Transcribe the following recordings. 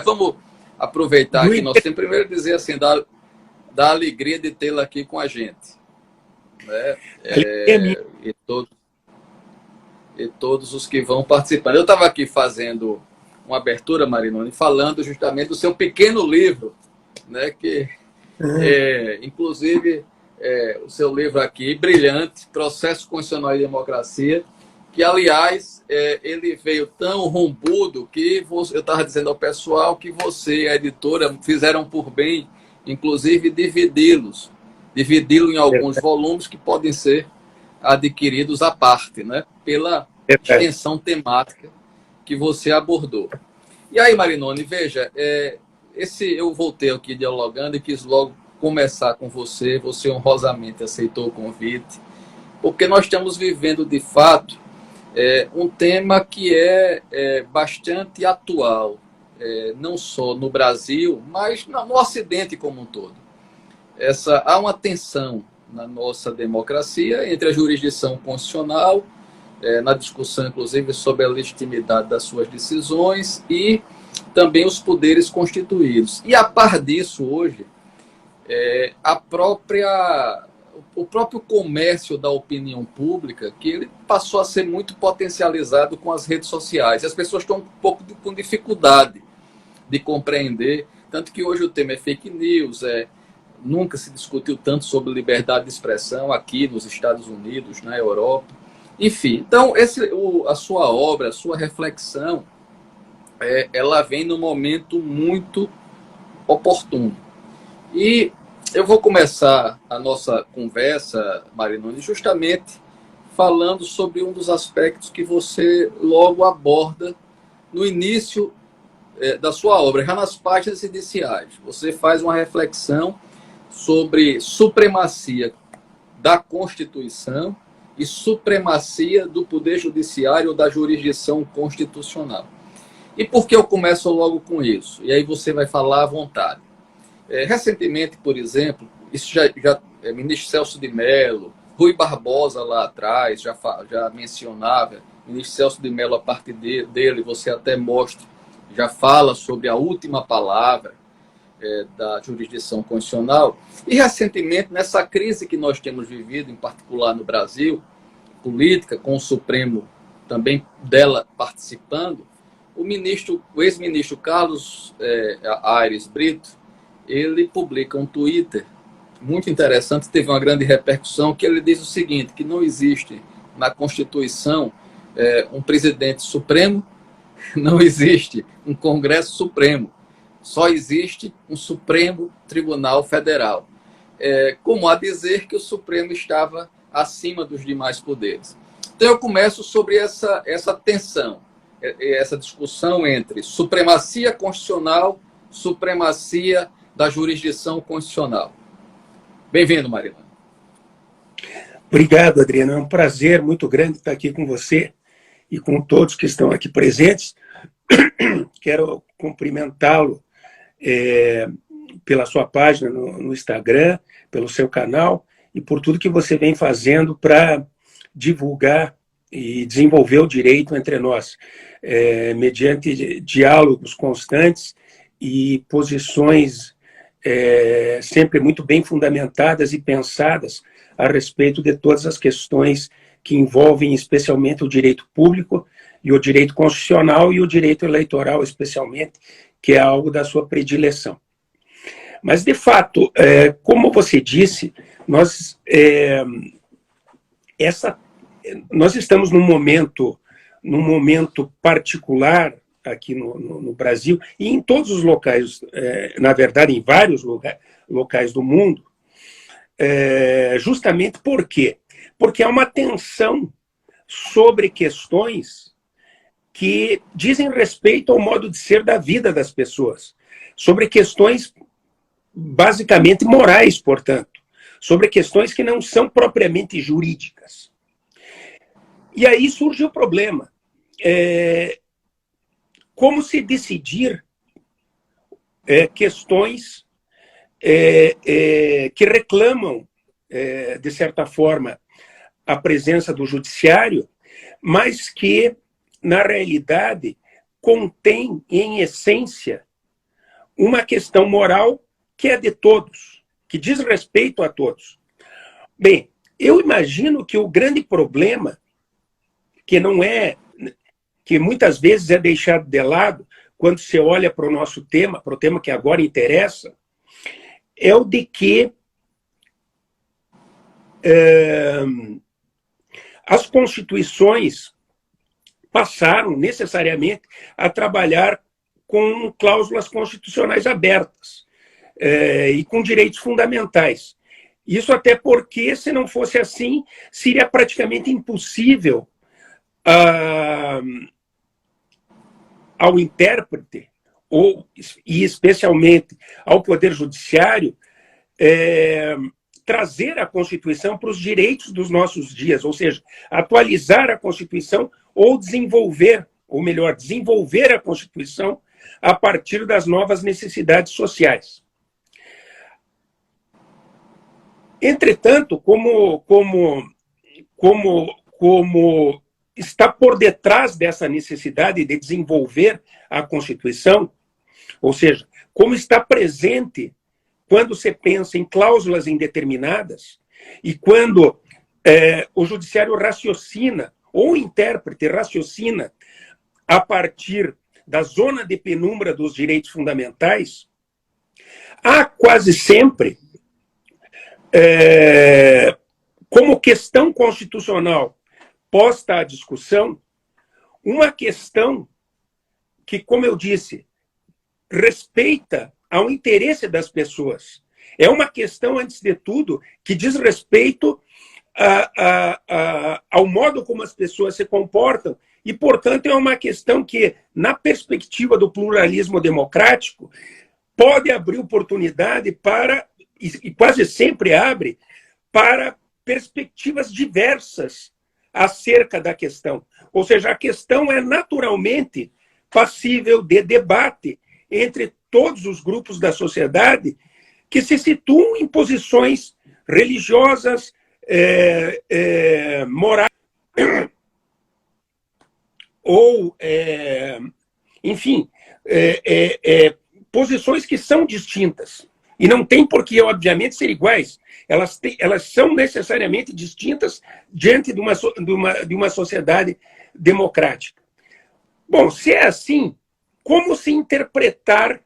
Vamos aproveitar aqui nosso tempo. Primeiro dizer assim, da alegria de tê-la aqui com a gente. Né? E todos os que vão participando. Eu estava aqui fazendo uma abertura, Marinoni, falando justamente do seu pequeno livro, né? Que, inclusive, o seu livro aqui, brilhante, Processo Constitucional e Democracia, que, aliás, ele veio tão rombudo que eu estava dizendo ao pessoal que você e a editora fizeram por bem, inclusive, dividi-lo em alguns volumes que podem ser adquiridos à parte, né? Pela extensão temática que você abordou. E aí, Marinoni, veja, eu voltei aqui dialogando e quis logo começar com você. Você honrosamente aceitou o convite, porque nós estamos vivendo, de fato, um tema que é bastante atual, não só no Brasil, mas no Ocidente como um todo. Há uma tensão na nossa democracia entre a jurisdição constitucional, na discussão, inclusive, sobre a legitimidade das suas decisões e também os poderes constituídos. E, a par disso, hoje, o próprio comércio da opinião pública, que ele passou a ser muito potencializado com as redes sociais. E as pessoas estão um pouco com dificuldade de compreender, tanto que hoje o tema é fake news, nunca se discutiu tanto sobre liberdade de expressão aqui nos Estados Unidos, na Europa. Enfim, então, a sua obra, a sua reflexão, ela vem num momento muito oportuno. E eu vou começar a nossa conversa, Marinoni, justamente falando sobre um dos aspectos que você logo aborda no início da sua obra, já nas páginas iniciais. Você faz uma reflexão sobre supremacia da Constituição e supremacia do Poder Judiciário ou da jurisdição constitucional. E por que eu começo logo com isso? E aí você vai falar à vontade. Recentemente, por exemplo, isso já ministro Celso de Mello, Rui Barbosa lá atrás já mencionava, ministro Celso de Mello, a partir dele, você até mostra, já fala sobre a última palavra da jurisdição constitucional. E recentemente, nessa crise que nós temos vivido, em particular no Brasil, política, com o Supremo também dela participando, o ex-ministro Carlos Aires Brito, ele publica um Twitter muito interessante, teve uma grande repercussão, que ele diz o seguinte, que não existe na Constituição um presidente supremo, não existe um Congresso Supremo, só existe um Supremo Tribunal Federal. Como a dizer que o Supremo estava acima dos demais poderes. Então eu começo sobre essa tensão, essa discussão entre supremacia constitucional, supremacia da jurisdição constitucional. Bem-vindo, Marinoni. Obrigado, Adriano. É um prazer muito grande estar aqui com você e com todos que estão aqui presentes. Quero cumprimentá-lo pela sua página no Instagram, pelo seu canal e por tudo que você vem fazendo para divulgar e desenvolver o direito entre nós, mediante diálogos constantes e posições sempre muito bem fundamentadas e pensadas a respeito de todas as questões que envolvem especialmente o direito público e o direito constitucional e o direito eleitoral, especialmente, que é algo da sua predileção. Mas, de fato, como você disse, nós estamos num momento particular aqui no Brasil e em todos os locais, na verdade, em vários locais do mundo, justamente por quê? Porque há uma tensão sobre questões que dizem respeito ao modo de ser da vida das pessoas, sobre questões basicamente morais, portanto, sobre questões que não são propriamente jurídicas. E aí surge o problema. Como se decidir questões que reclamam, de certa forma, a presença do judiciário, mas que, na realidade, contém, em essência, uma questão moral que é de todos, que diz respeito a todos. Bem, eu imagino que o grande problema, que não é, que muitas vezes é deixado de lado, quando você olha para o nosso tema, para o tema que agora interessa, é o de que as constituições passaram necessariamente a trabalhar com cláusulas constitucionais abertas e com direitos fundamentais. Isso até porque, se não fosse assim, seria praticamente impossível ao intérprete, e especialmente ao Poder Judiciário, trazer a Constituição para os direitos dos nossos dias, ou seja, atualizar a Constituição ou desenvolver, ou melhor, desenvolver a Constituição a partir das novas necessidades sociais. Entretanto, como está por detrás dessa necessidade de desenvolver a Constituição, ou seja, como está presente quando você pensa em cláusulas indeterminadas e quando o judiciário raciocina, ou o intérprete raciocina a partir da zona de penumbra dos direitos fundamentais, há quase sempre, como questão constitucional posta à discussão, uma questão que, como eu disse, respeita ao interesse das pessoas. É uma questão, antes de tudo, que diz respeito ao modo como as pessoas se comportam e, portanto, é uma questão que, na perspectiva do pluralismo democrático, pode abrir oportunidade para, e quase sempre abre, para perspectivas diversas acerca da questão. Ou seja, a questão é naturalmente passível de debate entre todos os grupos da sociedade que se situam em posições religiosas, morais, ou, enfim, posições que são distintas. E não tem por que, obviamente, ser iguais. Elas são necessariamente distintas diante de uma sociedade democrática. Bom, se é assim, como se interpretar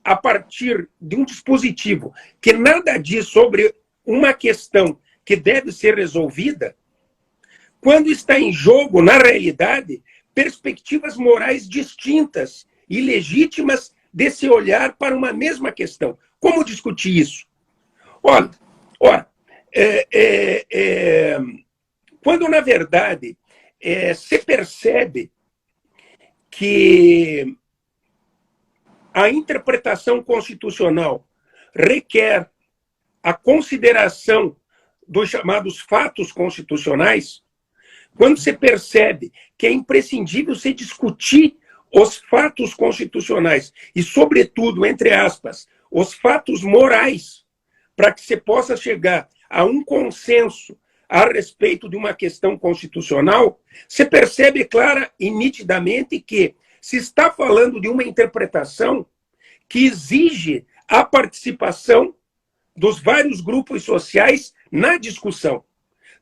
a partir de um dispositivo que nada diz sobre uma questão que deve ser resolvida, quando está em jogo, na realidade, perspectivas morais distintas e legítimas de se olhar para uma mesma questão? Como discutir isso? Ora, quando, na verdade, se percebe que a interpretação constitucional requer a consideração dos chamados fatos constitucionais, quando se percebe que é imprescindível se discutir os fatos constitucionais e, sobretudo, entre aspas, os fatos morais, para que se possa chegar a um consenso a respeito de uma questão constitucional, se percebe clara e nitidamente que se está falando de uma interpretação que exige a participação dos vários grupos sociais na discussão.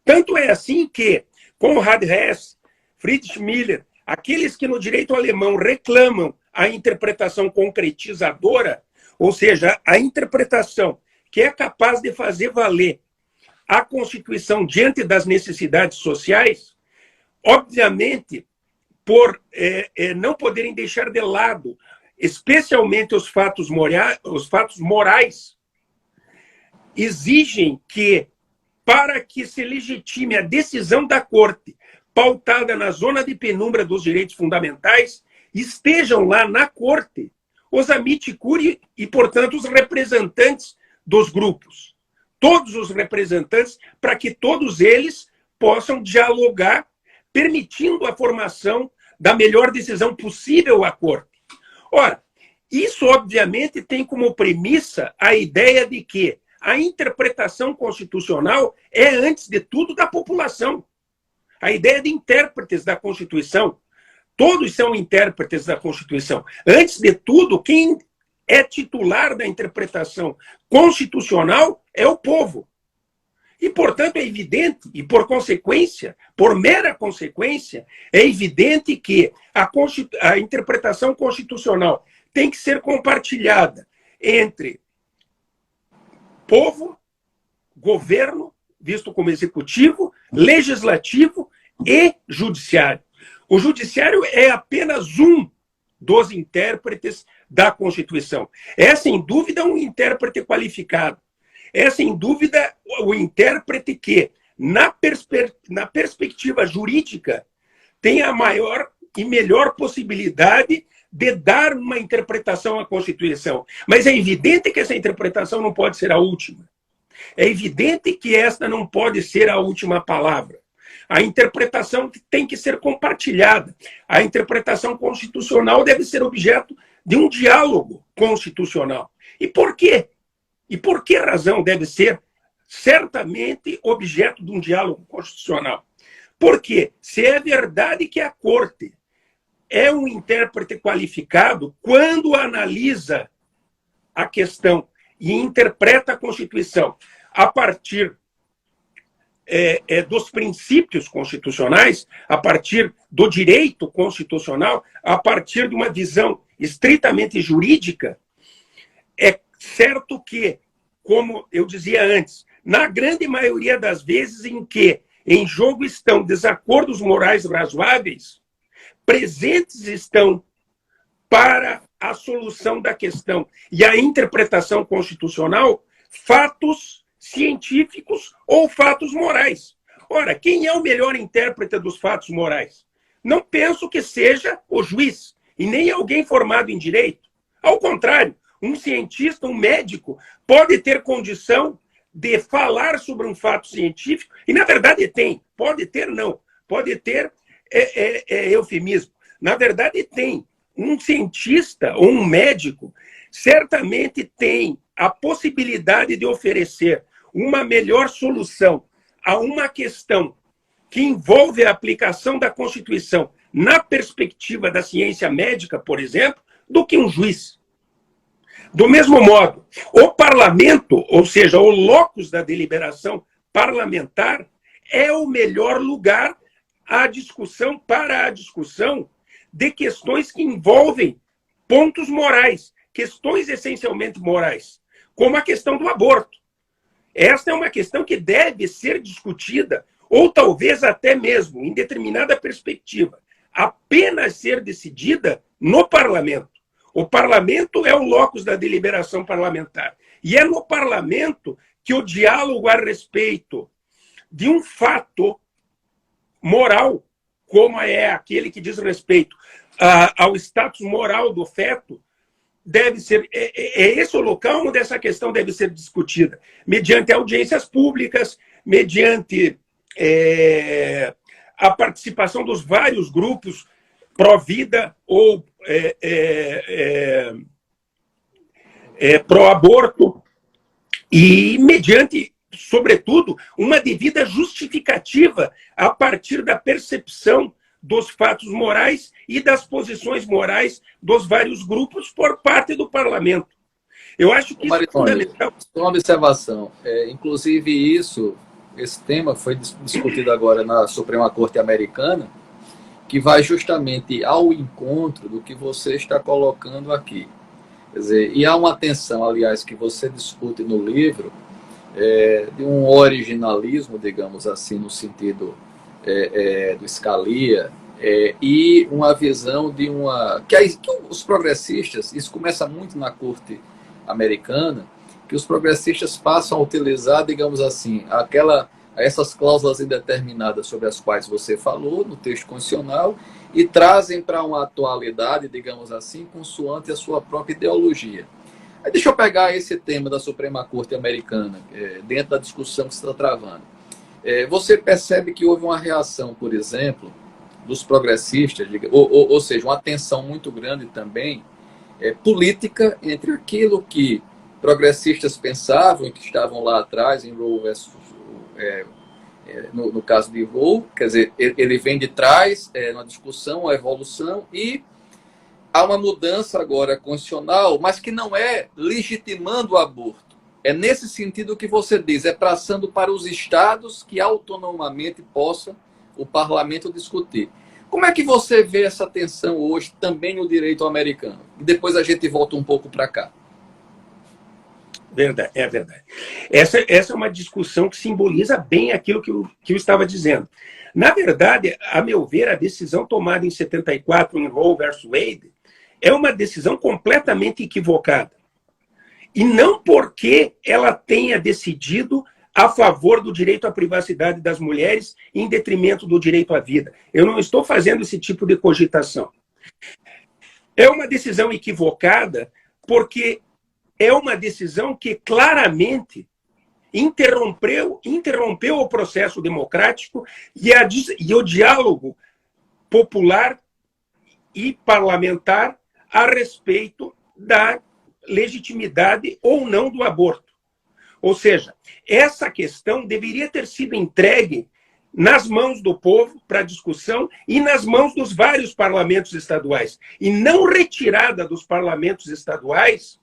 Tanto é assim que Konrad Hess, Friedrich Miller, aqueles que no direito alemão reclamam a interpretação concretizadora, ou seja, a interpretação que é capaz de fazer valer a Constituição diante das necessidades sociais, obviamente, por não poderem deixar de lado, especialmente os fatos morais, exigem que, para que se legitime a decisão da Corte, pautada na zona de penumbra dos direitos fundamentais, estejam lá na Corte os amici curiae e, portanto, os representantes dos grupos. Todos os representantes, para que todos eles possam dialogar, permitindo a formação da melhor decisão possível à Corte. Ora, isso, obviamente, tem como premissa a ideia de que a interpretação constitucional é, antes de tudo, da população. A ideia de intérpretes da Constituição. Todos são intérpretes da Constituição. Antes de tudo, quem é titular da interpretação constitucional é o povo. E, portanto, é evidente, e por consequência, por mera consequência, é evidente que a interpretação constitucional tem que ser compartilhada entre povo, governo, visto como executivo, legislativo e judiciário. O judiciário é apenas um dos intérpretes da Constituição. É, sem dúvida, um intérprete qualificado. É, sem dúvida, o intérprete que, na perspectiva jurídica, tem a maior e melhor possibilidade de dar uma interpretação à Constituição. Mas é evidente que essa interpretação não pode ser a última. É evidente que esta não pode ser a última palavra. A interpretação tem que ser compartilhada. A interpretação constitucional deve ser objeto de um diálogo constitucional. E por quê? E por que razão deve ser certamente objeto de um diálogo constitucional? Porque se é verdade que a Corte é um intérprete qualificado quando analisa a questão e interpreta a Constituição a partir dos princípios constitucionais, a partir do direito constitucional, a partir de uma visão estritamente jurídica, é certo que, como eu dizia antes, na grande maioria das vezes em que em jogo estão desacordos morais razoáveis, presentes estão para a solução da questão e a interpretação constitucional fatos científicos ou fatos morais. Ora, quem é o melhor intérprete dos fatos morais? Não penso que seja o juiz, e nem alguém formado em direito. Ao contrário, um cientista, um médico, pode ter condição de falar sobre um fato científico, e na verdade tem. Pode ter, não. Pode ter eufemismo. Na verdade tem. Um cientista ou um médico certamente tem a possibilidade de oferecer uma melhor solução a uma questão que envolve a aplicação da Constituição na perspectiva da ciência médica, por exemplo, do que um juiz. Do mesmo modo, o parlamento, ou seja, o locus da deliberação parlamentar, é o melhor lugar para a discussão de questões que envolvem pontos morais, questões essencialmente morais, como a questão do aborto. Esta é uma questão que deve ser discutida, ou talvez até mesmo, em determinada perspectiva, apenas ser decidida no parlamento. O parlamento é o locus da deliberação parlamentar. E é no parlamento que o diálogo a respeito de um fato moral, como é aquele que diz respeito ao status moral do feto, deve ser, esse o local onde essa questão deve ser discutida, mediante audiências públicas, mediante a participação dos vários grupos pró-vida ou pró-aborto, e mediante, sobretudo, uma devida justificativa a partir da percepção dos fatos morais e das posições morais dos vários grupos por parte do parlamento. Eu acho que isso é fundamental. Uma observação. Inclusive, esse tema foi discutido agora na Suprema Corte Americana, que vai justamente ao encontro do que você está colocando aqui. Quer dizer, e há uma tensão, aliás, que você discute no livro, de um originalismo, digamos assim, no sentido do Scalia, e uma visão de que os progressistas, isso começa muito na Corte Americana, que os progressistas passam a utilizar, digamos assim, essas cláusulas indeterminadas sobre as quais você falou no texto constitucional e trazem para uma atualidade, digamos assim, consoante a sua própria ideologia. Aí deixa eu pegar esse tema da Suprema Corte Americana, dentro da discussão que você está travando. Você percebe que houve uma reação, por exemplo, dos progressistas, ou seja, uma tensão muito grande também política entre aquilo que progressistas pensavam e que estavam lá atrás em Roe versus no caso de Roe, quer dizer, ele vem de trás, uma discussão, uma evolução, e há uma mudança agora constitucional, mas que não é legitimando o aborto. É nesse sentido que você diz, é passando para os estados que autonomamente possa o parlamento discutir. Como é que você vê essa tensão hoje também no direito americano? E depois a gente volta um pouco para cá. Verdade, é verdade. Essa é uma discussão que simboliza bem aquilo que eu estava dizendo. Na verdade, a meu ver, a decisão tomada em 74 em Roe versus Wade é uma decisão completamente equivocada. E não porque ela tenha decidido a favor do direito à privacidade das mulheres em detrimento do direito à vida. Eu não estou fazendo esse tipo de cogitação. É uma decisão equivocada porque é uma decisão que claramente interrompeu o processo democrático e o diálogo popular e parlamentar a respeito da legitimidade ou não do aborto. Ou seja, essa questão deveria ter sido entregue nas mãos do povo para discussão e nas mãos dos vários parlamentos estaduais, e não retirada dos parlamentos estaduais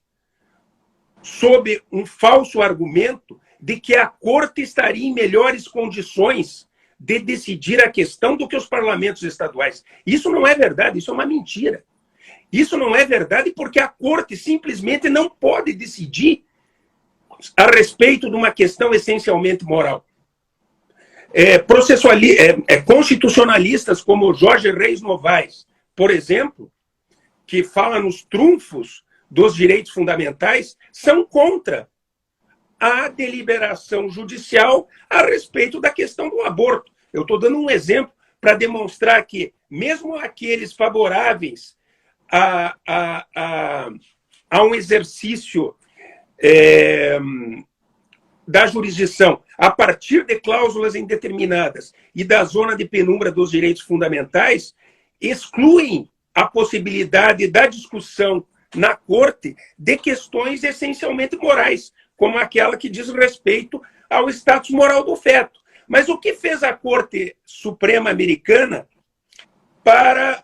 sob um falso argumento de que a corte estaria em melhores condições de decidir a questão do que os parlamentos estaduais. Isso não é verdade, isso é uma mentira. Isso não é verdade porque a corte simplesmente não pode decidir a respeito de uma questão essencialmente moral. Constitucionalistas como Jorge Reis Novaes, por exemplo, que fala nos trunfos dos direitos fundamentais, são contra a deliberação judicial a respeito da questão do aborto. Eu estou dando um exemplo para demonstrar que, mesmo aqueles favoráveis a um exercício da jurisdição a partir de cláusulas indeterminadas e da zona de penumbra dos direitos fundamentais, excluem a possibilidade da discussão na corte de questões essencialmente morais, como aquela que diz respeito ao status moral do feto. Mas o que fez a Corte Suprema Americana para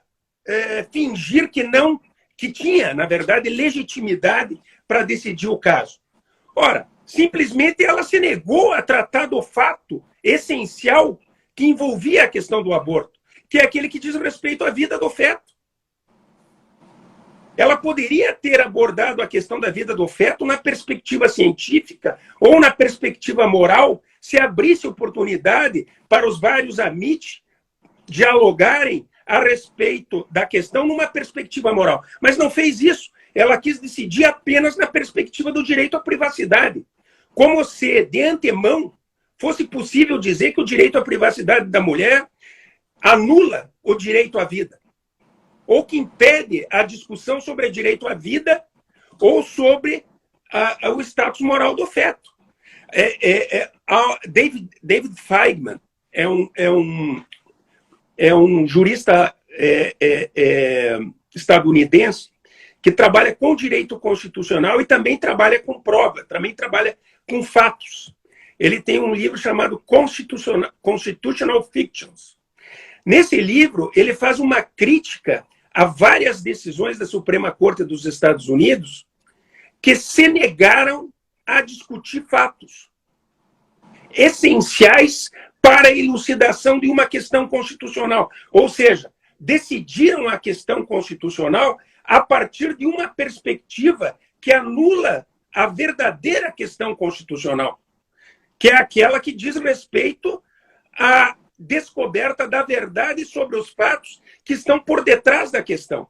fingir que tinha, na verdade, legitimidade para decidir o caso? Ora, simplesmente ela se negou a tratar do fato essencial que envolvia a questão do aborto, que é aquele que diz respeito à vida do feto. Ela poderia ter abordado a questão da vida do feto na perspectiva científica ou na perspectiva moral, se abrisse oportunidade para os vários amit dialogarem a respeito da questão numa perspectiva moral. Mas não fez isso. Ela quis decidir apenas na perspectiva do direito à privacidade. Como se, de antemão, fosse possível dizer que o direito à privacidade da mulher anula o direito à vida, ou que impede a discussão sobre o direito à vida ou sobre o status moral do feto. David Feigman é um jurista estadunidense que trabalha com direito constitucional e também trabalha com prova, também trabalha com fatos. Ele tem um livro chamado Constitutional Fictions. Nesse livro, ele faz uma crítica a várias decisões da Suprema Corte dos Estados Unidos que se negaram a discutir fatos essenciais para a elucidação de uma questão constitucional. Ou seja, decidiram a questão constitucional a partir de uma perspectiva que anula a verdadeira questão constitucional, que é aquela que diz respeito à descoberta da verdade sobre os fatos que estão por detrás da questão.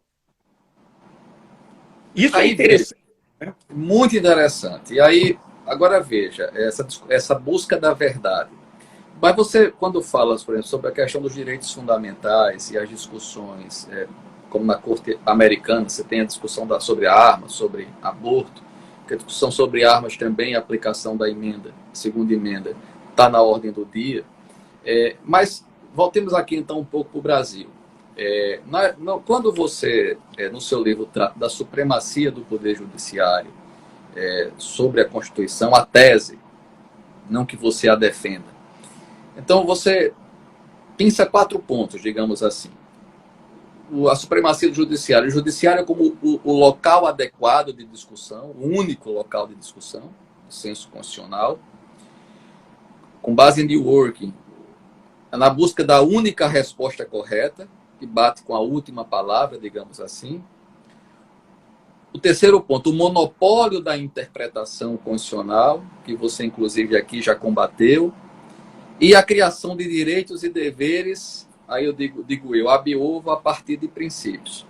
Isso aí é interessante. Muito interessante. E aí, agora veja, essa busca da verdade. Mas você, quando fala, por exemplo, sobre a questão dos direitos fundamentais e as discussões, como na Corte Americana, você tem a discussão sobre armas, sobre aborto, que a discussão sobre armas também, a aplicação da emenda, segunda emenda, está na ordem do dia. Mas voltemos aqui então um pouco para o Brasil. Quando você, no seu livro, trata da supremacia do Poder Judiciário sobre a Constituição, a tese, não que você a defenda. Então você pensa 4 pontos, digamos assim. a supremacia do judiciário. O judiciário como o local adequado de discussão, o único local de discussão, do senso constitucional, com base em Dworkin, na busca da única resposta correta, que bate com a última palavra, digamos assim. O terceiro ponto, o monopólio da interpretação constitucional, que você, inclusive, aqui já combateu, e a criação de direitos e deveres, aí eu digo eu, ab ovo, a partir de princípios.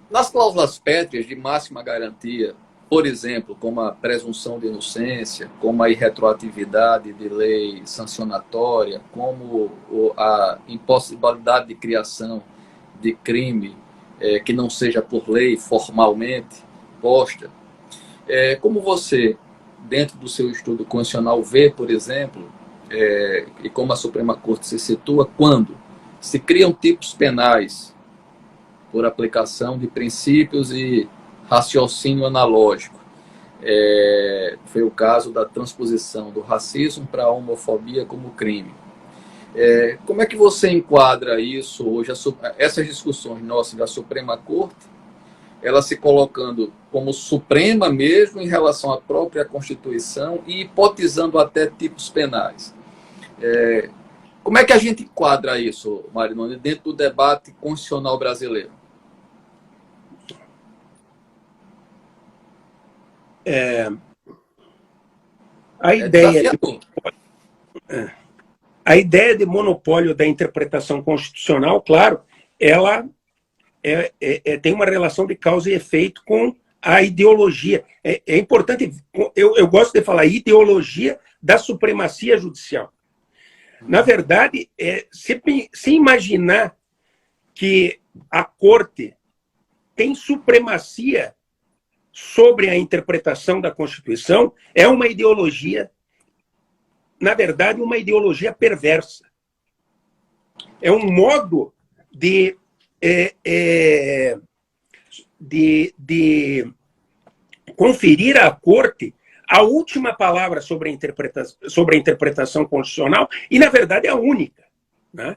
Nas cláusulas pétreas de máxima garantia, por exemplo, como a presunção de inocência, como a irretroatividade de lei sancionatória, como a impossibilidade de criação de crime que não seja por lei formalmente posta, como você, dentro do seu estudo constitucional, vê, por exemplo, e como a Suprema Corte se situa, quando se criam tipos penais por aplicação de princípios e raciocínio analógico. Foi o caso da transposição do racismo para a homofobia como crime. Como é que você enquadra isso hoje, essas discussões nossas da Suprema Corte, ela se colocando como suprema mesmo em relação à própria Constituição e hipotizando até tipos penais? Como é que a gente enquadra isso, Marinoni, dentro do debate constitucional brasileiro? A ideia de monopólio da interpretação constitucional, claro, ela tem uma relação de causa e efeito com a ideologia. É importante, eu gosto de falar ideologia da supremacia judicial. Na verdade, se imaginar que a Corte tem supremacia sobre a interpretação da Constituição, é uma ideologia, na verdade, uma ideologia perversa. É um modo de conferir à Corte a última palavra sobre a interpretação constitucional e, na verdade, a única. Né?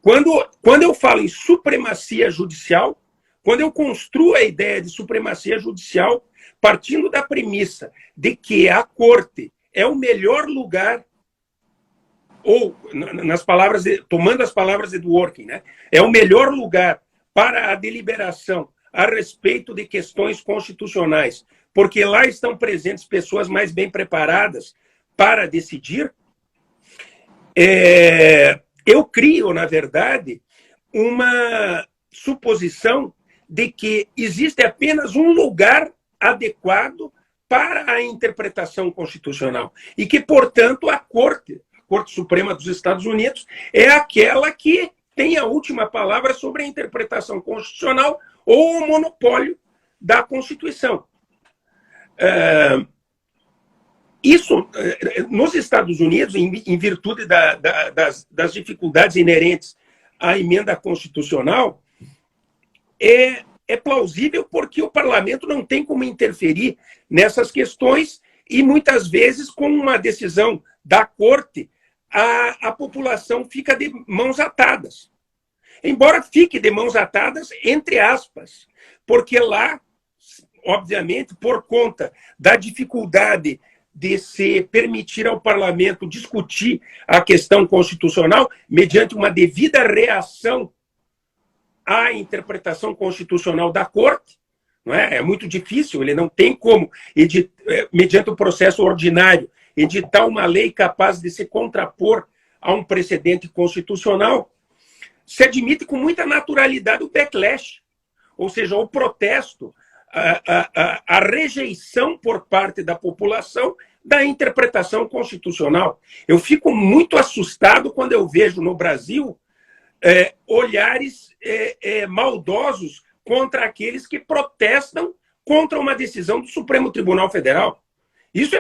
Quando eu falo em supremacia judicial, quando eu construo a ideia de supremacia judicial, partindo da premissa de que a Corte é o melhor lugar, ou, tomando as palavras de Dworkin, né, é o melhor lugar para a deliberação a respeito de questões constitucionais, porque lá estão presentes pessoas mais bem preparadas para decidir, eu crio, na verdade, uma suposição de que existe apenas um lugar adequado para a interpretação constitucional e que, portanto, a Corte Suprema dos Estados Unidos é aquela que tem a última palavra sobre a interpretação constitucional ou o monopólio da Constituição. Isso, nos Estados Unidos, em virtude das dificuldades inerentes à emenda constitucional, é plausível porque o parlamento não tem como interferir nessas questões e, muitas vezes, com uma decisão da Corte, a população fica de mãos atadas. Embora fique de mãos atadas, entre aspas, porque lá, obviamente, por conta da dificuldade de se permitir ao parlamento discutir a questão constitucional, mediante uma devida reação à interpretação constitucional da Corte, não é? É muito difícil, ele não tem como, mediante o processo ordinário, editar uma lei capaz de se contrapor a um precedente constitucional. Se admite com muita naturalidade o backlash, ou seja, o protesto, a rejeição por parte da população da interpretação constitucional. Eu fico muito assustado quando eu vejo no Brasil olhares maldosos contra aqueles que protestam contra uma decisão do Supremo Tribunal Federal. Isso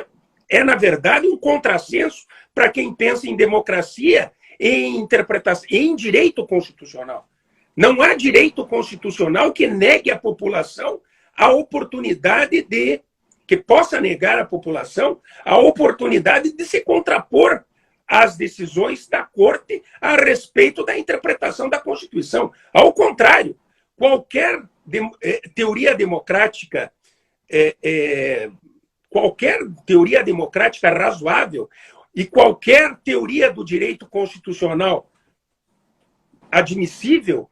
na verdade, um contrassenso para quem pensa em democracia, em interpretação, em direito constitucional. Não há direito constitucional que negue à população a oportunidade que possa negar à população a oportunidade de se contrapor as decisões da Corte a respeito da interpretação da Constituição. Ao contrário, qualquer teoria democrática, razoável e qualquer teoria do direito constitucional admissível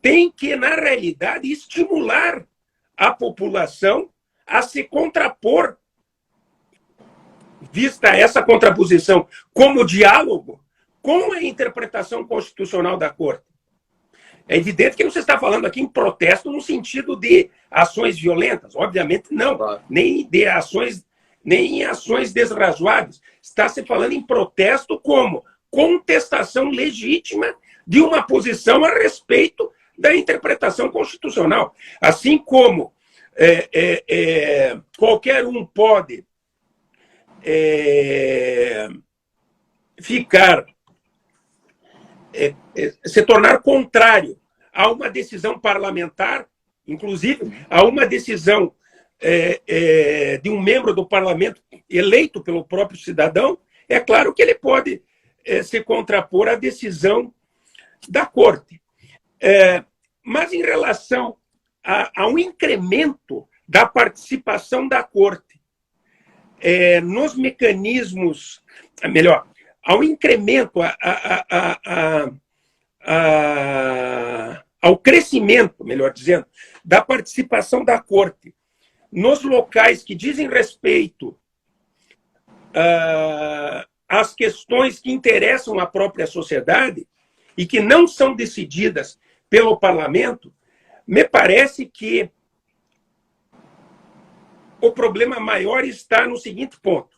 tem que, na realidade, estimular a população a se contrapor, vista essa contraposição como diálogo com a interpretação constitucional da Corte. É evidente que não se está falando aqui em protesto no sentido de ações violentas, obviamente não, Claro. nem em ações desrazoáveis. Está se falando em protesto como contestação legítima de uma posição a respeito da interpretação constitucional. Assim como qualquer um pode se tornar contrário a uma decisão parlamentar, inclusive a uma decisão de um membro do parlamento eleito pelo próprio cidadão, é claro que ele pode se contrapor à decisão da Corte. Mas em relação a um incremento da participação da Corte nos mecanismos, melhor, ao incremento, ao crescimento, melhor dizendo, da participação da Corte nos locais que dizem respeito às questões que interessam à própria sociedade e que não são decididas pelo parlamento, me parece que o problema maior está no seguinte ponto.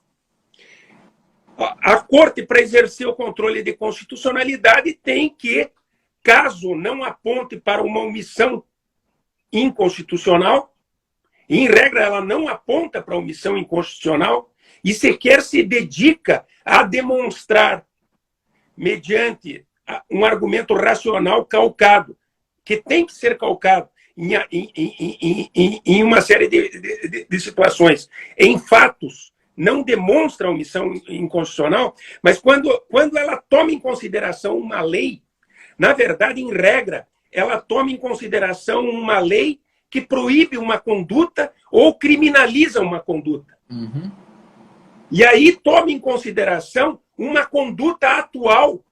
A Corte, para exercer o controle de constitucionalidade, tem que, caso não aponte para uma omissão inconstitucional, e, em regra, ela não aponta para omissão inconstitucional, e sequer se dedica a demonstrar, mediante um argumento racional calcado, que tem que ser calcado em uma série de situações, em fatos, não demonstra omissão inconstitucional, mas quando ela toma em consideração uma lei, na verdade, em regra, ela toma em consideração uma lei que proíbe uma conduta ou criminaliza uma conduta. Uhum. E aí toma em consideração uma conduta atual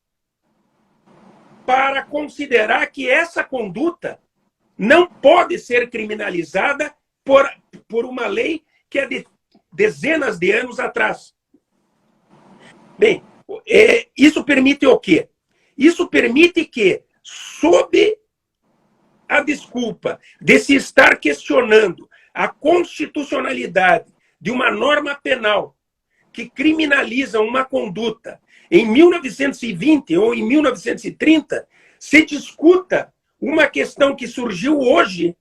para considerar que essa conduta não pode ser criminalizada por uma lei que é de dezenas de anos atrás. Bem, isso permite o quê? Isso permite que, sob a desculpa de se estar questionando a constitucionalidade de uma norma penal que criminaliza uma conduta em 1920 ou em 1930, se discuta uma questão que surgiu hoje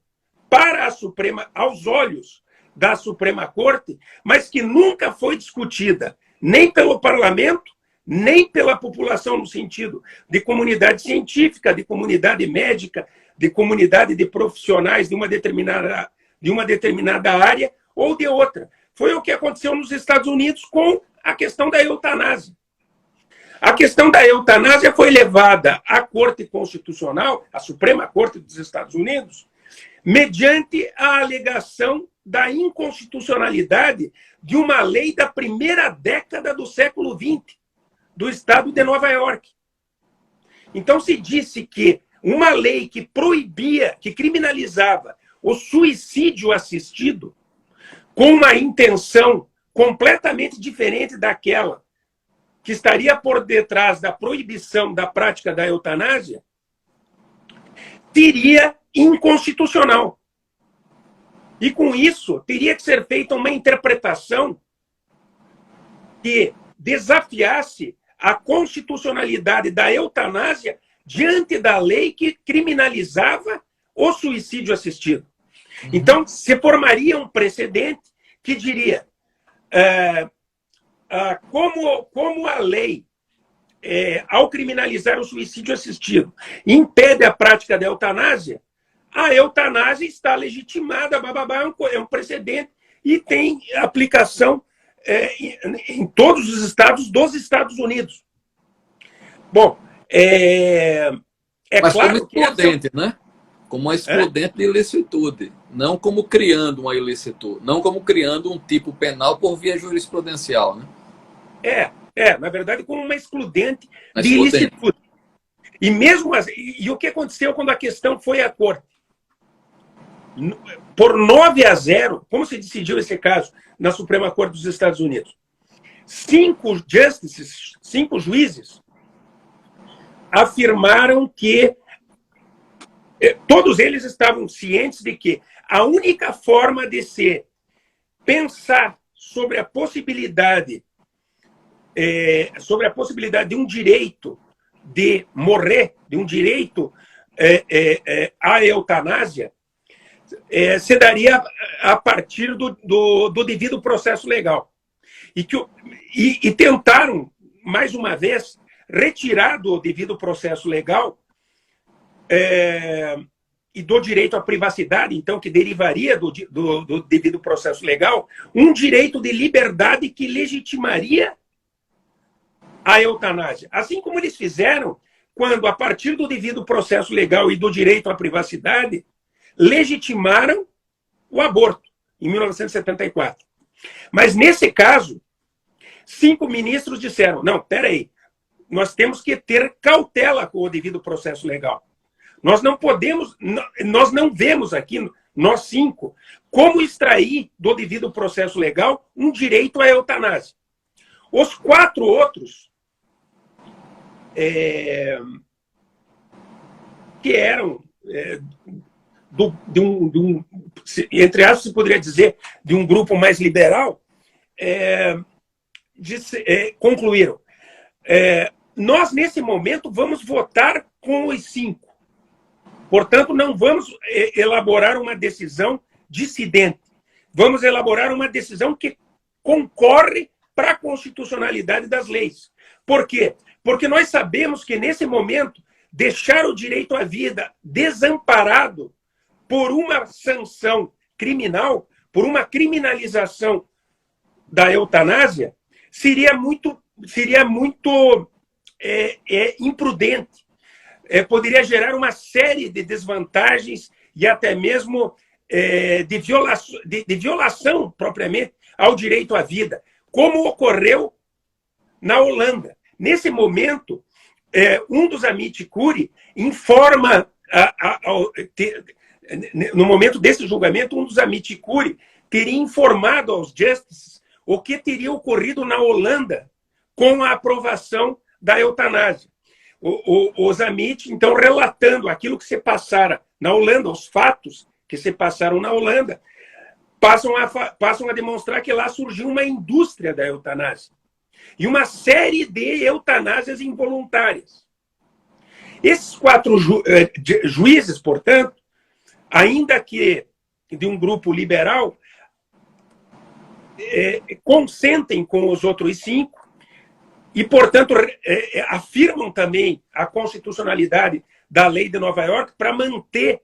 para a Suprema, aos olhos da Suprema Corte, mas que nunca foi discutida nem pelo parlamento, nem pela população no sentido de comunidade científica, de comunidade médica, de comunidade de profissionais de uma determinada área ou de outra. Foi o que aconteceu nos Estados Unidos com a questão da eutanásia. A questão da eutanásia foi levada à Corte Constitucional, à Suprema Corte dos Estados Unidos, mediante a alegação da inconstitucionalidade de uma lei da primeira década do século XX, do estado de Nova York. Então se disse que uma lei que proibia, que criminalizava o suicídio assistido, com uma intenção completamente diferente daquela que estaria por detrás da proibição da prática da eutanásia, seria inconstitucional. E, com isso, teria que ser feita uma interpretação que desafiasse a constitucionalidade da eutanásia diante da lei que criminalizava o suicídio assistido. Então, se formaria um precedente que diria como a lei, ao criminalizar o suicídio assistido, impede a prática da eutanásia, a eutanásia está legitimada, é um precedente e tem aplicação em todos os estados dos Estados Unidos. Bom, é Mas como claro que excludente, né? Como uma excludente de ilicitude, não como criando uma ilicitude, não como criando um tipo penal por via jurisprudencial, né? na verdade, como uma excludente Uma de excludente. ilicitude. E mesmo assim, e o que aconteceu quando a questão foi à corte? Por 9-0, como se decidiu esse caso na Suprema Corte dos Estados Unidos? 5 justices, 5 juízes, afirmaram que todos eles estavam cientes de que a única forma de se pensar sobre a possibilidade de um direito de morrer, de um direito à eutanásia, se daria a partir do devido processo legal. E tentaram, mais uma vez, retirar do devido processo legal e do direito à privacidade, então, que derivaria do devido processo legal, um direito de liberdade que legitimaria a eutanásia. Assim como eles fizeram quando, a partir do devido processo legal e do direito à privacidade, legitimaram o aborto, em 1974. Mas, nesse caso, 5 ministros disseram, não, peraí, nós temos que ter cautela com o devido processo legal. Nós não podemos, nós não vemos aqui, nós 5, como extrair do devido processo legal um direito à eutanásia. Os 4 outros, que eram entre aspas, se poderia dizer, de um grupo mais liberal, concluíram. Nós, nesse momento, vamos votar com os 5. Portanto, não vamos elaborar uma decisão dissidente. Vamos elaborar uma decisão que concorre para a constitucionalidade das leis. Por quê? Porque nós sabemos que, nesse momento, deixar o direito à vida desamparado por uma sanção criminal, por uma criminalização da eutanásia, seria muito imprudente. Poderia gerar uma série de desvantagens e até mesmo de violação, propriamente, ao direito à vida, como ocorreu na Holanda. Nesse momento, um dos amici curiae informa, no momento desse julgamento, um dos amici curiae teria informado aos justices o que teria ocorrido na Holanda com a aprovação da eutanásia. Os amici, então, relatando aquilo que se passara na Holanda, os fatos que se passaram na Holanda, passam a demonstrar que lá surgiu uma indústria da eutanásia e uma série de eutanásias involuntárias. Esses 4 juízes, portanto, ainda que de um grupo liberal, consentem com os outros 5 e, portanto, afirmam também a constitucionalidade da lei de Nova York para manter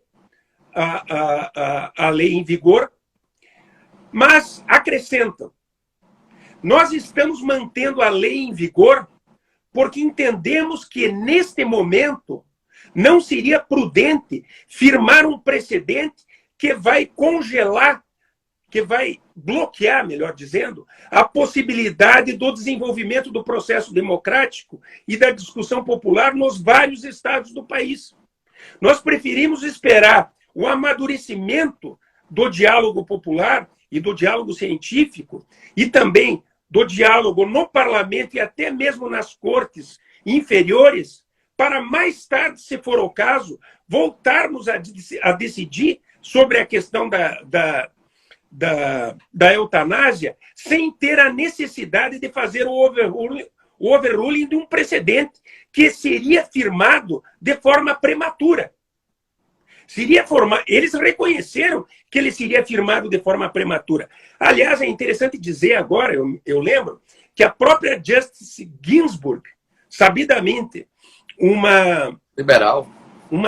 a lei em vigor, mas acrescentam: nós estamos mantendo a lei em vigor porque entendemos que, neste momento, não seria prudente firmar um precedente que vai congelar, que vai bloquear, melhor dizendo, a possibilidade do desenvolvimento do processo democrático e da discussão popular nos vários estados do país. Nós preferimos esperar o amadurecimento do diálogo popular e do diálogo científico e também do diálogo no parlamento e até mesmo nas cortes inferiores, para mais tarde, se for o caso, voltarmos a decidir sobre a questão da eutanásia sem ter a necessidade de fazer o overruling de um precedente que seria firmado de forma prematura. Eles reconheceram que ele seria firmado de forma prematura. Aliás, é interessante dizer agora, eu lembro, que a própria Justice Ginsburg, sabidamente uma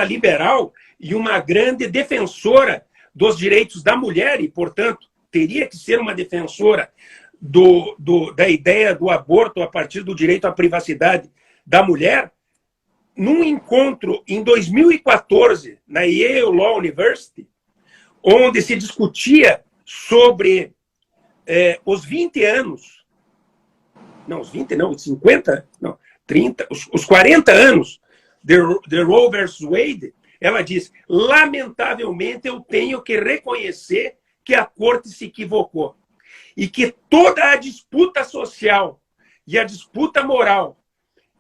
liberal e uma grande defensora dos direitos da mulher, e, portanto, teria que ser uma defensora da ideia do aborto a partir do direito à privacidade da mulher, num encontro em 2014, na Yale Law University, onde se discutia sobre os 20 anos, não, os 20 não, os 50, não, 30, os 40 anos de Roe versus Wade, ela diz, lamentavelmente eu tenho que reconhecer que a Corte se equivocou e que toda a disputa social e a disputa moral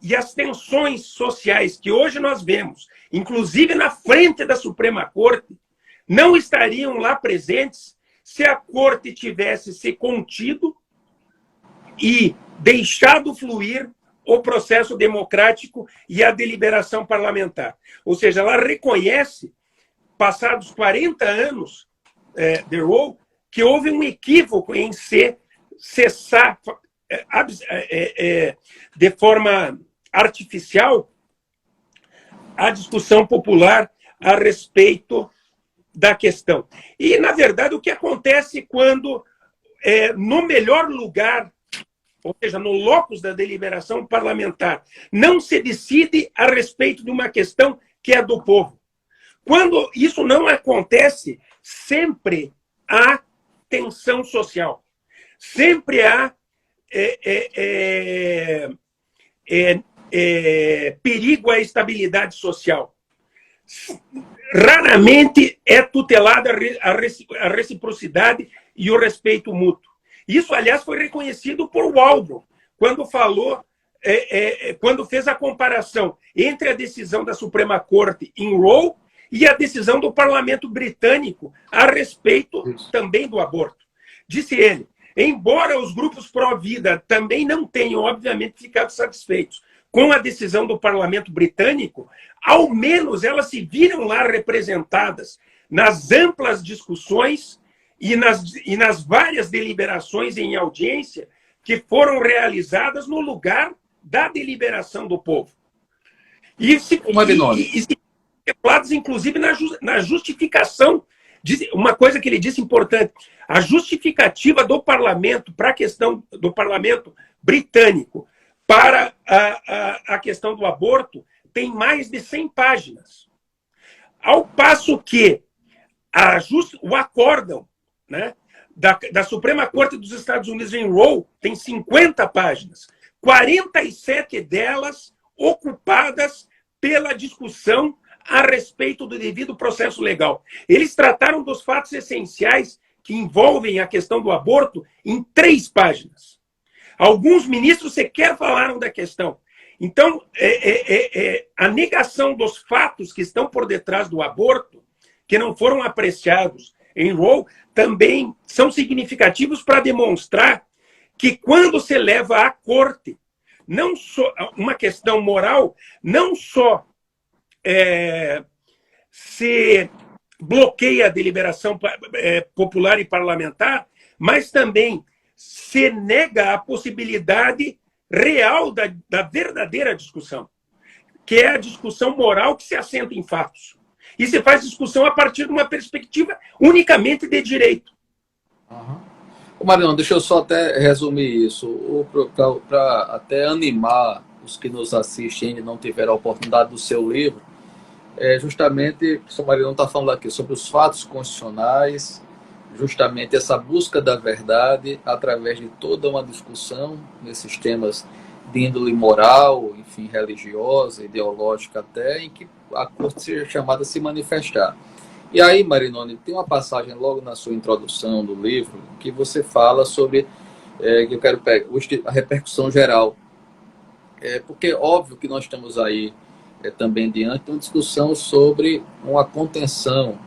e as tensões sociais que hoje nós vemos, inclusive na frente da Suprema Corte, não estariam lá presentes se a Corte tivesse se contido e deixado fluir o processo democrático e a deliberação parlamentar. Ou seja, ela reconhece, passados 40 anos de Roe, que houve um equívoco em cessar de forma artificial a discussão popular a respeito da questão. E, na verdade, o que acontece quando, no melhor lugar, ou seja, no locus da deliberação parlamentar, não se decide a respeito de uma questão que é do povo. Quando isso não acontece, sempre há tensão social. Sempre há perigo à estabilidade social. Raramente é tutelada a reciprocidade e o respeito mútuo. Isso, aliás, foi reconhecido por Waldron, quando falou, quando fez a comparação entre a decisão da Suprema Corte em Roe e a decisão do Parlamento Britânico a respeito também do aborto. Disse ele, embora os grupos pró-vida também não tenham, obviamente, ficado satisfeitos com a decisão do Parlamento Britânico, ao menos elas se viram lá representadas nas amplas discussões e nas várias deliberações em audiência que foram realizadas no lugar da deliberação do povo. E se contemplados, inclusive, na justificação. Uma coisa que ele disse importante, a justificativa do parlamento para a questão do parlamento britânico para a questão do aborto tem mais de 100 páginas. Ao passo que o acórdão, né, da Suprema Corte dos Estados Unidos em Roe tem 50 páginas, 47 delas ocupadas pela discussão a respeito do devido processo legal. Eles trataram dos fatos essenciais que envolvem a questão do aborto em 3 páginas. Alguns ministros sequer falaram da questão. Então, a negação dos fatos que estão por detrás do aborto, que não foram apreciados em Roe, também são significativos para demonstrar que quando se leva à corte não só uma questão moral, não só se bloqueia a deliberação popular e parlamentar, mas também se nega a possibilidade real da verdadeira discussão, que é a discussão moral que se assenta em fatos. E se faz discussão a partir de uma perspectiva unicamente de direito. Uhum. Mariano, deixa eu só até resumir isso, para até animar os que nos assistem e não tiveram a oportunidade do seu livro. Justamente, o Mariano está falando aqui sobre os fatos constitucionais, justamente essa busca da verdade através de toda uma discussão nesses temas de índole moral, enfim, religiosa, ideológica até, em que a corte seja chamada a se manifestar. E aí, Marinoni, tem uma passagem logo na sua introdução do livro que você fala sobre, que eu quero pegar, a repercussão geral. Porque é óbvio que nós estamos aí também diante de uma discussão sobre uma contenção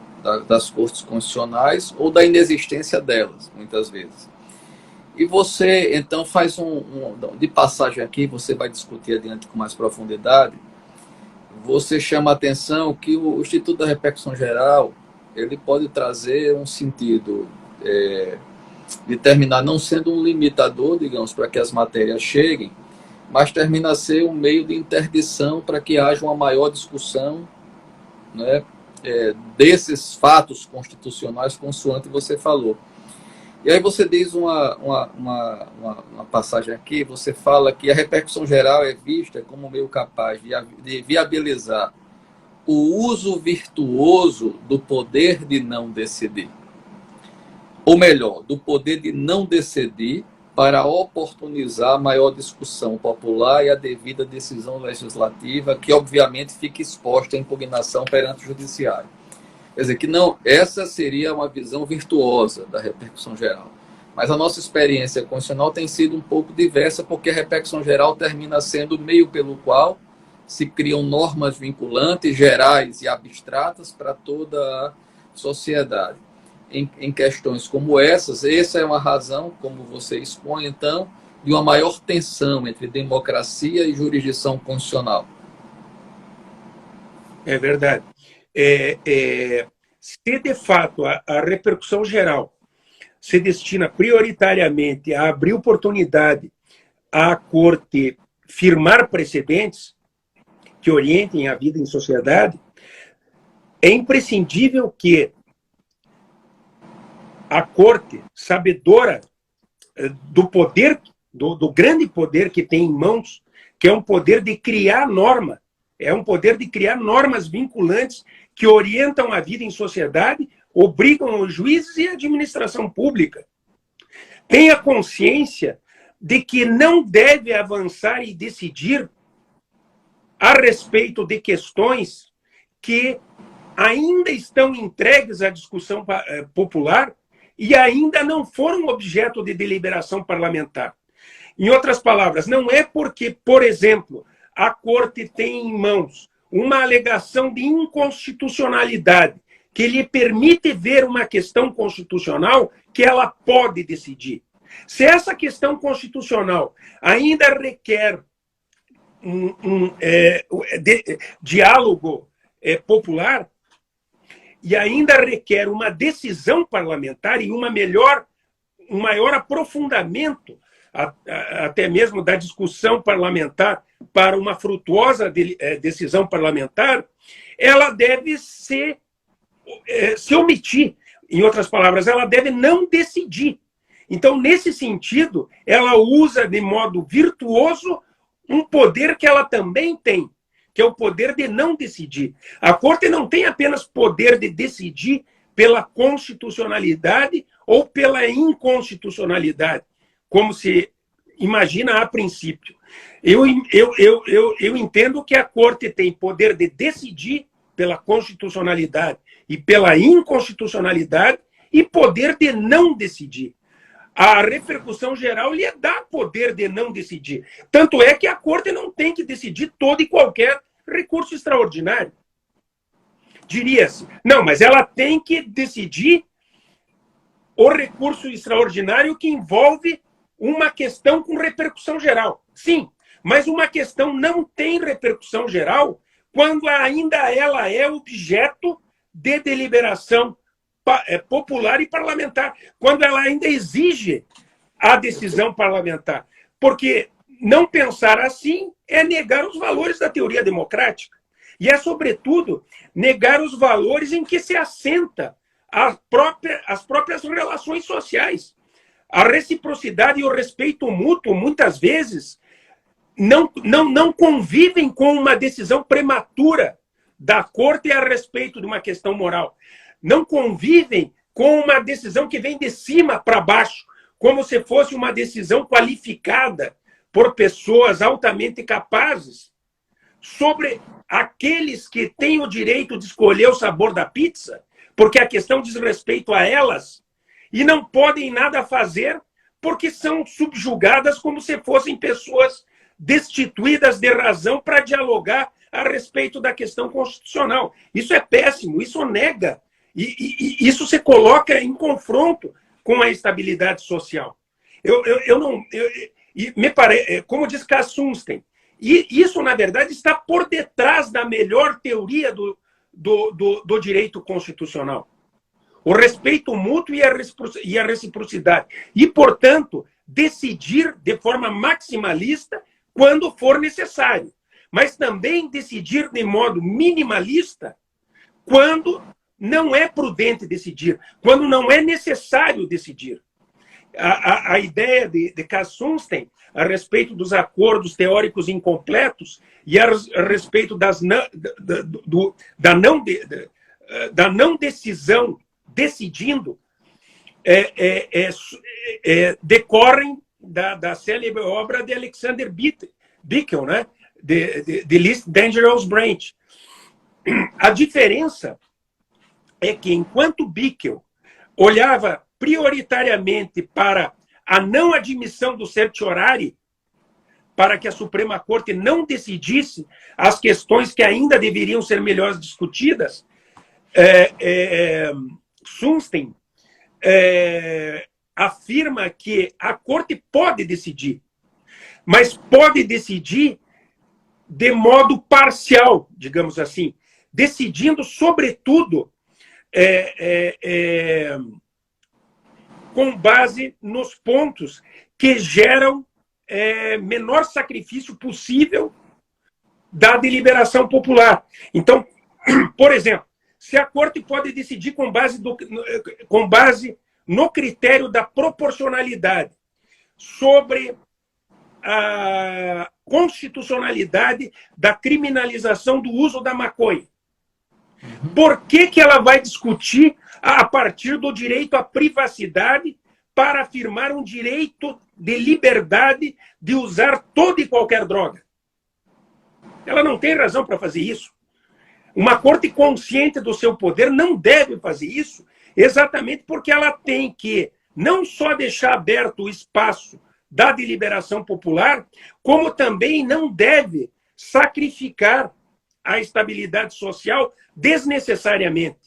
das cortes constitucionais ou da inexistência delas, muitas vezes. E você, então, faz de passagem aqui, você vai discutir adiante com mais profundidade, você chama a atenção que o Instituto da Repercussão Geral, ele pode trazer um sentido de terminar não sendo um limitador, digamos, para que as matérias cheguem, mas termina a ser um meio de interdição para que haja uma maior discussão, né, desses fatos constitucionais, consoante você falou. E aí você diz uma passagem aqui, você fala que a repercussão geral é vista como meio capaz de viabilizar o uso virtuoso do poder de não decidir. Ou melhor, do poder de não decidir para oportunizar a maior discussão popular e a devida decisão legislativa, que obviamente fica exposta à impugnação perante o judiciário. Quer dizer, que não, essa seria uma visão virtuosa da repercussão geral. Mas a nossa experiência constitucional tem sido um pouco diversa, porque a repercussão geral termina sendo o meio pelo qual se criam normas vinculantes, gerais e abstratas para toda a sociedade. Em questões como essas, essa é uma razão, como você expõe, então, de uma maior tensão entre democracia e jurisdição constitucional. É verdade. Se de fato a repercussão geral se destina prioritariamente a abrir oportunidade à Corte firmar precedentes que orientem a vida em sociedade, é imprescindível que a Corte, sabedora do poder, do grande poder que tem em mãos, que é um poder de criar norma, é um poder de criar normas vinculantes que orientam a vida em sociedade, obrigam os juízes e a administração pública. Tenha consciência de que não deve avançar e decidir a respeito de questões que ainda estão entregues à discussão popular e ainda não foram objeto de deliberação parlamentar. Em outras palavras, não é porque, por exemplo, a Corte tem em mãos uma alegação de inconstitucionalidade que lhe permite ver uma questão constitucional que ela pode decidir. Se essa questão constitucional ainda requer diálogo popular e ainda requer uma decisão parlamentar e um maior aprofundamento até mesmo da discussão parlamentar para uma frutuosa decisão parlamentar, ela deve se omitir. Em outras palavras, ela deve não decidir. Então, nesse sentido, ela usa de modo virtuoso um poder que ela também tem, que é o poder de não decidir. A Corte não tem apenas poder de decidir pela constitucionalidade ou pela inconstitucionalidade, como se imagina a princípio. Eu entendo que a Corte tem poder de decidir pela constitucionalidade e pela inconstitucionalidade e poder de não decidir. A repercussão geral lhe dá poder de não decidir. Tanto é que a Corte não tem que decidir todo e qualquer recurso extraordinário. Diria-se, não, mas ela tem que decidir o recurso extraordinário que envolve uma questão com repercussão geral. Sim, mas uma questão não tem repercussão geral quando ainda ela é objeto de deliberação popular e parlamentar, quando ela ainda exige a decisão parlamentar. Porque não pensar assim é negar os valores da teoria democrática. E é, sobretudo, negar os valores em que se assenta as próprias relações sociais. A reciprocidade e o respeito mútuo, muitas vezes, não convivem com uma decisão prematura da Corte a respeito de uma questão moral. Não convivem com uma decisão que vem de cima para baixo, como se fosse uma decisão qualificada por pessoas altamente capazes sobre aqueles que têm o direito de escolher o sabor da pizza, porque a questão diz respeito a elas, e não podem nada fazer porque são subjugadas como se fossem pessoas destituídas de razão para dialogar a respeito da questão constitucional. Isso é péssimo, isso nega, e isso se coloca em confronto com a estabilidade social. Como diz Cass Sunstein, e isso, na verdade, está por detrás da melhor teoria do direito constitucional. O respeito mútuo e a reciprocidade. E, portanto, decidir de forma maximalista quando for necessário. Mas também decidir de modo minimalista quando não é prudente decidir, quando não é necessário decidir. a ideia de Cass Sunstein a respeito dos acordos teóricos incompletos e a respeito da não decisão, decidindo, decorrem da célebre obra de Alexander Bickel, né? The Least Dangerous Branch. A diferença é que, enquanto Bickel olhava prioritariamente para a não admissão do certiorari, para que a Suprema Corte não decidisse as questões que ainda deveriam ser melhor discutidas, Sunstein afirma que a Corte pode decidir, mas pode decidir de modo parcial, digamos assim, decidindo, sobretudo, com base nos pontos que geram menor sacrifício possível da deliberação popular. Então, por exemplo, se a Corte pode decidir com base no critério da proporcionalidade sobre a constitucionalidade da criminalização do uso da maconha, por que ela vai discutir a partir do direito à privacidade para afirmar um direito de liberdade de usar toda e qualquer droga? Ela não tem razão para fazer isso. Uma corte consciente do seu poder não deve fazer isso, exatamente porque ela tem que não só deixar aberto o espaço da deliberação popular, como também não deve sacrificar a estabilidade social desnecessariamente.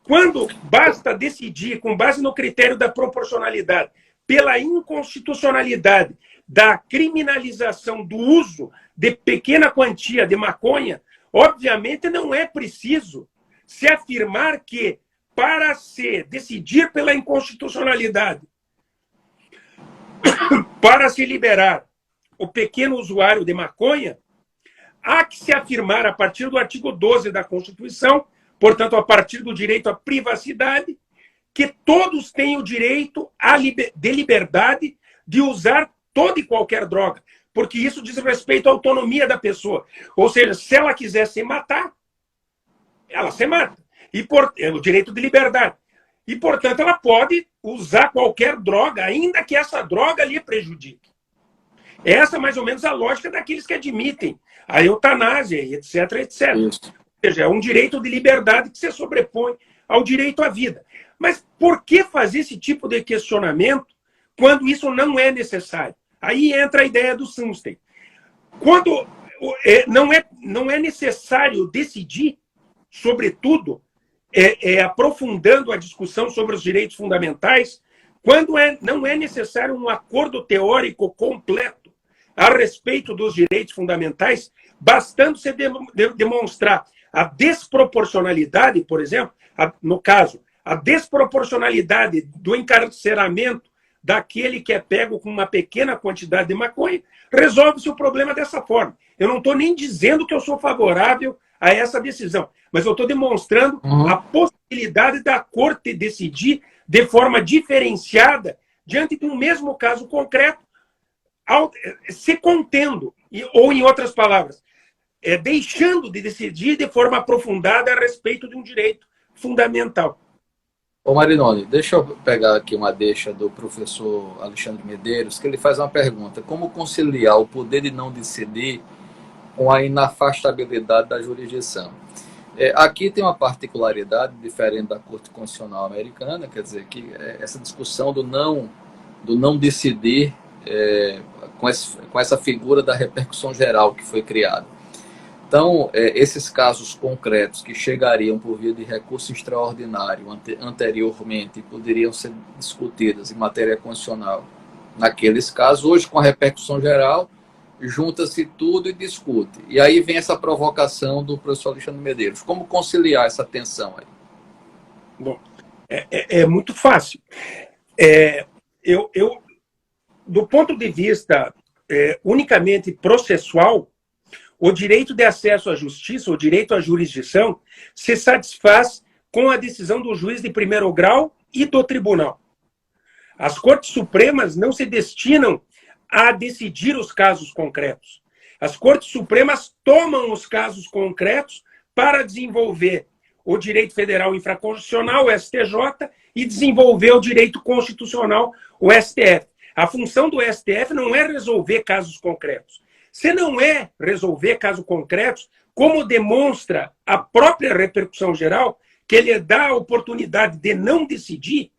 Quando basta decidir, com base no critério da proporcionalidade, pela inconstitucionalidade da criminalização do uso de pequena quantia de maconha, obviamente não é preciso se afirmar que, para se decidir pela inconstitucionalidade, para se liberar o pequeno usuário de maconha, há que se afirmar, a partir do artigo 12 da Constituição, portanto, a partir do direito à privacidade, que todos têm o direito de liberdade de usar toda e qualquer droga, porque isso diz respeito à autonomia da pessoa. Ou seja, se ela quiser se matar, ela se mata. É o direito de liberdade. E, portanto, ela pode usar qualquer droga, ainda que essa droga lhe prejudique. Essa é mais ou menos a lógica daqueles que admitem a eutanásia, etc, etc. Isso. Ou seja, é um direito de liberdade que se sobrepõe ao direito à vida. Mas por que fazer esse tipo de questionamento quando isso não é necessário? Aí entra a ideia do Sunstein. Quando não é necessário decidir, sobretudo, aprofundando a discussão sobre os direitos fundamentais, quando não é necessário um acordo teórico completo a respeito dos direitos fundamentais, bastando se demonstrar a desproporcionalidade, por exemplo, no caso, a desproporcionalidade do encarceramento daquele que é pego com uma pequena quantidade de maconha, resolve-se o problema dessa forma. Eu não estou nem dizendo que eu sou favorável a essa decisão, mas eu estou demonstrando a possibilidade da Corte decidir de forma diferenciada diante de um mesmo caso concreto, se contendo, ou, em outras palavras, deixando de decidir de forma aprofundada a respeito de um direito fundamental. Ô Marinoni, deixa eu pegar aqui uma deixa do professor Alexandre Medeiros, que ele faz uma pergunta: como conciliar o poder de não decidir com a inafastabilidade da jurisdição? Aqui tem uma particularidade diferente da Corte Constitucional Americana, quer dizer, que essa discussão do não decidir com essa figura da repercussão geral que foi criada. Então, esses casos concretos que chegariam por via de recurso extraordinário anteriormente poderiam ser discutidos em matéria constitucional naqueles casos, hoje com a repercussão geral, junta-se tudo e discute. E aí vem essa provocação do professor Alexandre Medeiros. Como conciliar essa tensão aí? Bom, é muito fácil. Do ponto de vista unicamente processual, o direito de acesso à justiça, o direito à jurisdição, se satisfaz com a decisão do juiz de primeiro grau e do tribunal. As Cortes Supremas não se destinam a decidir os casos concretos. As Cortes Supremas tomam os casos concretos para desenvolver o direito federal infraconstitucional, o STJ, e desenvolver o direito constitucional, o STF. A função do STF não é resolver casos concretos. Se não é resolver casos concretos, como demonstra a própria repercussão geral, que ele dá a oportunidade de não decidir,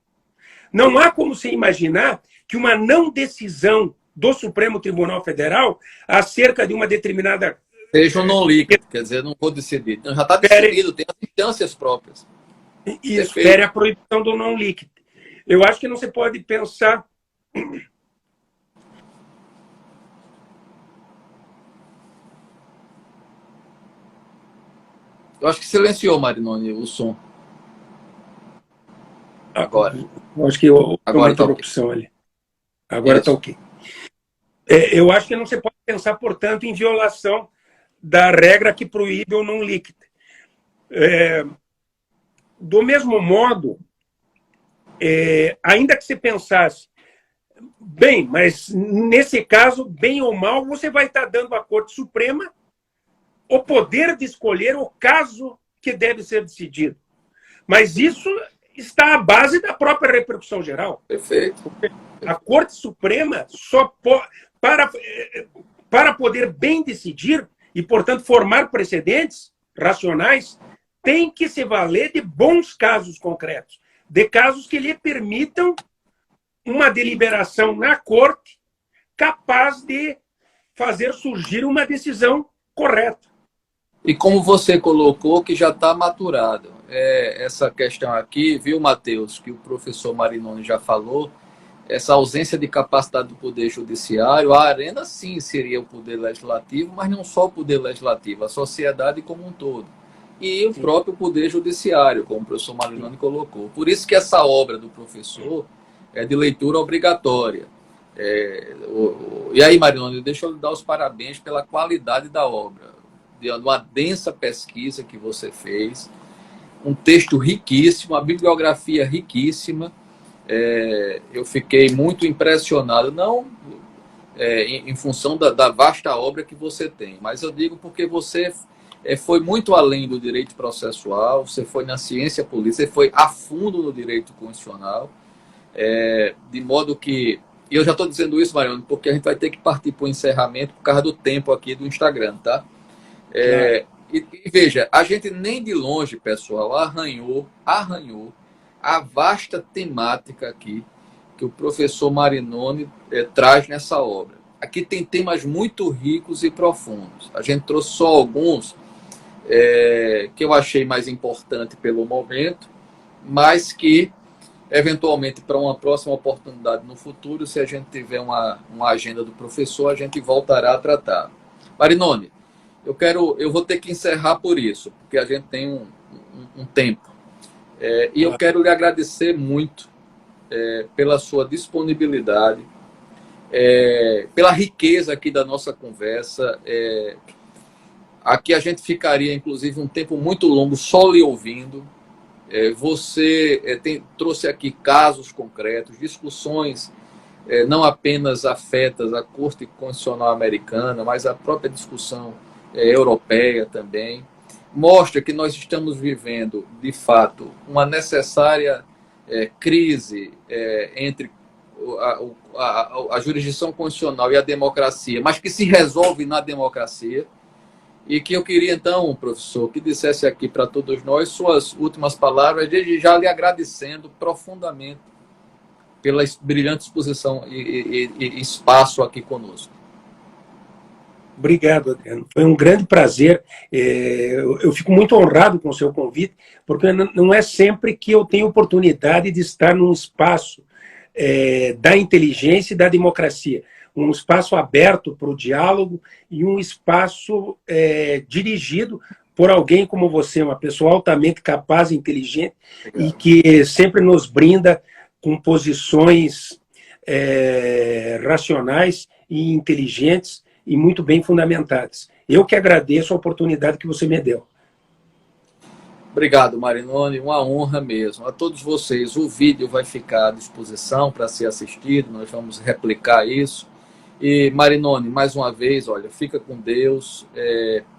não há como se imaginar que uma não decisão do Supremo Tribunal Federal acerca de uma determinada... Seja um não líquido, quer dizer, não vou decidir. Já está decidido, tem as instâncias próprias. Isso, fere a proibição do não líquido. Eu acho que não se pode pensar... Eu acho que silenciou, Marinoni, o som. Agora. Eu acho que houve uma interrupção ali. Agora está ok. Eu acho que não se pode pensar, portanto, em violação da regra que proíbe o não líquido. Do mesmo modo, ainda que se pensasse, bem, mas nesse caso, bem ou mal, você vai estar dando à Corte Suprema o poder de escolher o caso que deve ser decidido. Mas isso está à base da própria repercussão geral. Perfeito. A Corte Suprema só para poder bem decidir e, portanto, formar precedentes racionais, tem que se valer de bons casos concretos, de casos que lhe permitam uma deliberação na Corte capaz de fazer surgir uma decisão correta. E como você colocou, que já está maturado. Essa questão aqui, viu, Matheus, que o professor Marinoni já falou, essa ausência de capacidade do Poder Judiciário, a Arena sim seria o Poder Legislativo, mas não só o Poder Legislativo, a sociedade como um todo. E o próprio Poder Judiciário, como o professor Marinoni colocou. Por isso que essa obra do professor é de leitura obrigatória. E aí, Marinoni, deixa eu lhe dar os parabéns pela qualidade da obra, de uma densa pesquisa que você fez, um texto riquíssimo, uma bibliografia riquíssima. Eu fiquei muito impressionado, não em função da vasta obra que você tem, mas eu digo porque você foi muito além do direito processual, você foi na ciência política, você foi a fundo no direito constitucional, de modo que... E eu já estou dizendo isso, Mariano, porque a gente vai ter que partir para o encerramento por causa do tempo aqui do Instagram, tá? E veja, a gente nem de longe, pessoal, arranhou a vasta temática aqui que o professor Marinoni traz nessa obra. Aqui tem temas muito ricos e profundos. A gente trouxe só alguns que eu achei mais importante pelo momento, mas que, eventualmente, para uma próxima oportunidade no futuro, se a gente tiver uma agenda do professor, a gente voltará a tratar. Marinoni, eu vou ter que encerrar por isso, porque a gente tem um tempo. E eu quero lhe agradecer muito pela sua disponibilidade, pela riqueza aqui da nossa conversa. Aqui a gente ficaria, inclusive, um tempo muito longo só lhe ouvindo. Você trouxe aqui casos concretos, discussões não apenas afetas à Corte Constitucional Americana, mas a própria discussão europeia também. Mostra que nós estamos vivendo, de fato, uma necessária crise entre a jurisdição constitucional e a democracia, mas que se resolve na democracia. E que eu queria, então, professor, que dissesse aqui para todos nós suas últimas palavras, desde já lhe agradecendo profundamente pela brilhante exposição e espaço aqui conosco. Obrigado, Adriano. Foi um grande prazer. Eu fico muito honrado com o seu convite, porque não é sempre que eu tenho oportunidade de estar num espaço da inteligência e da democracia. Um espaço aberto para o diálogo e um espaço dirigido por alguém como você, uma pessoa altamente capaz e inteligente. Obrigado. E que sempre nos brinda com posições racionais e inteligentes e muito bem fundamentadas. Eu que agradeço a oportunidade que você me deu. Obrigado, Marinoni. Uma honra mesmo. A todos vocês, o vídeo vai ficar à disposição para ser assistido, nós vamos replicar isso. E, Marinoni, mais uma vez, olha, fica com Deus.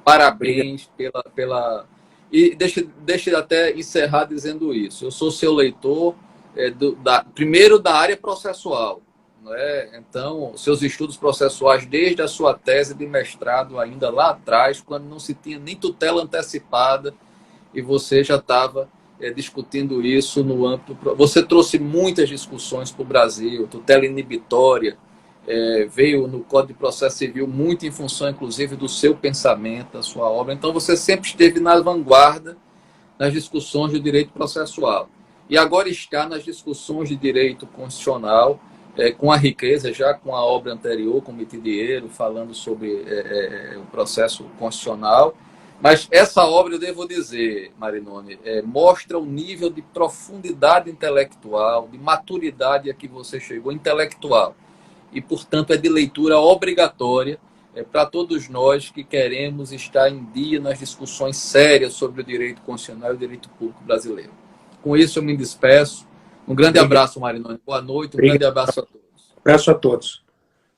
Parabéns pela. E deixa até encerrar dizendo isso. Eu sou seu leitor, primeiro da área processual. Então, seus estudos processuais, desde a sua tese de mestrado, ainda lá atrás, quando não se tinha nem tutela antecipada, e você já estava discutindo isso no âmbito. Você trouxe muitas discussões para o Brasil, tutela inibitória, veio no Código de Processo Civil muito em função, inclusive, do seu pensamento, da sua obra. Então, você sempre esteve na vanguarda nas discussões de direito processual. E agora está nas discussões de direito constitucional, com a riqueza, já com a obra anterior, com Mitidiero, falando sobre o processo constitucional. Mas essa obra, eu devo dizer, Marinoni, mostra o nível de profundidade intelectual, de maturidade a que você chegou, intelectual. E, portanto, é de leitura obrigatória para todos nós que queremos estar em dia nas discussões sérias sobre o direito constitucional e o direito público brasileiro. Com isso, eu me despeço. Um grande abraço, Marinoni. Boa noite, um grande abraço a todos. Abraço a todos.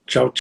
Tchau, tchau.